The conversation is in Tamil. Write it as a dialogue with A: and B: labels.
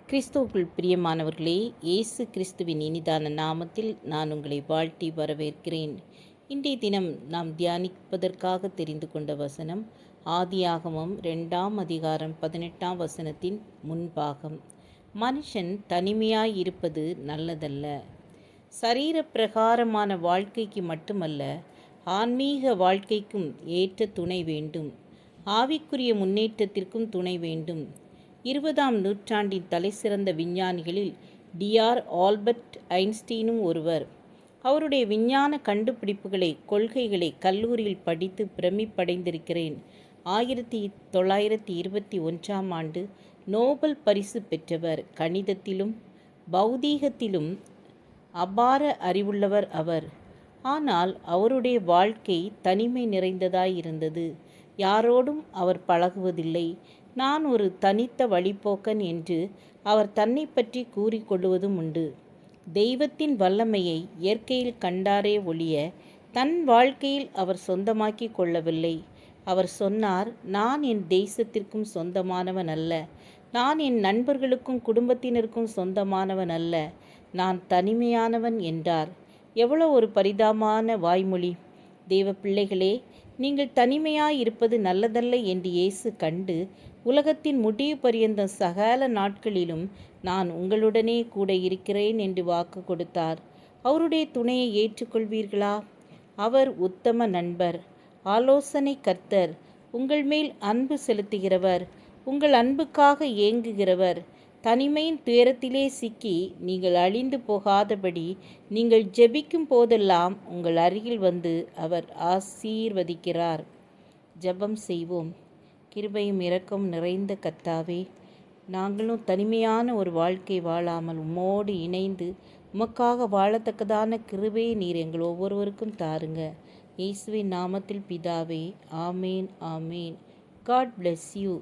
A: கிறிஸ்துவுக்குள் பிரியமானவர்களே, இயேசு கிறிஸ்துவின் இனிதான நாமத்தில் நான் உங்களை வாழ்த்தி வரவேற்கிறேன். இன்றைய தினம் நாம் தியானிப்பதற்காக தெரிந்து கொண்ட வசனம் ஆதியாகமம் 2ஆம் அதிகாரம் 18ஆம் வசனத்தின் முன்பாகம். மனுஷன் தனிமையாயிருப்பது நல்லதல்ல. சரீர பிரகாரமான வாழ்க்கைக்கு மட்டுமல்ல, ஆன்மீக வாழ்க்கைக்கும் ஏற்ற துணை வேண்டும். ஆவிக்குரிய முன்னேற்றத்திற்கும் துணை வேண்டும். 20ஆம் நூற்றாண்டின் தலைசிறந்த விஞ்ஞானிகளில் டிஆர் ஆல்பர்ட் ஐன்ஸ்டீனும் ஒருவர். அவருடைய விஞ்ஞான கண்டுபிடிப்புகளை, கொள்கைகளை கல்லூரியில் படித்து பிரமிப்படைந்திருக்கிறேன். 1921ஆம் ஆண்டு நோபல் பரிசு பெற்றவர். கணிதத்திலும் பௌதீகத்திலும் அபார அறிவுள்ளவர் அவர். ஆனால் அவருடைய வாழ்க்கை தனிமை நிறைந்ததாயிருந்தது. யாரோடும் அவர் பழகுவதில்லை. நான் ஒரு தனித்த வழிப்போக்கன் என்று அவர் தன்னை பற்றி கூறிக்கொள்வதும் உண்டு. தெய்வத்தின் வல்லமையை இயற்கையில் கண்டாரே ஒழிய தன் வாழ்க்கையில் அவர் சொந்தமாக்கி கொள்ளவில்லை. அவர் சொன்னார், நான் என் தேசத்திற்கும் சொந்தமானவன் அல்ல, நான் என் நண்பர்களுக்கும் குடும்பத்தினருக்கும் சொந்தமானவன் அல்ல, நான் தனிமையானவன் என்றார். எவ்வளோ ஒரு பரிதாபமான வாய்மொழி! தேவ பிள்ளைகளே, நீங்கள் தனிமையாயிருப்பது நல்லதல்ல என்று இயேசு கண்டு உலகத்தின் முடிவு பரியந்தம் சகல நாட்களிலும் நான் உங்களுடனே கூட இருக்கிறேன் என்று வாக்கு கொடுத்தார். அவருடைய துணையை ஏற்றுக்கொள்வீர்களா? அவர் உத்தம நண்பர், ஆலோசனை கர்த்தர், உங்கள் மேல் அன்பு செலுத்துகிறவர், உங்கள் அன்புக்காக ஏங்குகிறவர். தனிமையின் துயரத்திலே சிக்கி நீங்கள் அழிந்து போகாதபடி நீங்கள் ஜெபிக்கும் போதெல்லாம் உங்கள் அருகில் வந்து அவர் ஆசீர்வதிக்கிறார். ஜெபம் செய்வோம். கிருபையும் இரக்கம் நிறைந்த கர்த்தாவே, நாங்களும் தனிமையான ஒரு வாழ்க்கை வாழாமல் உம்மோடு இணைந்து உமக்காக வாழத்தக்கதான கிருபையை நீர் எங்கள் ஒவ்வொருவருக்கும் தாருங்க. இயேசுவின் நாமத்தில் பிதாவே, ஆமேன், ஆமேன். God bless you.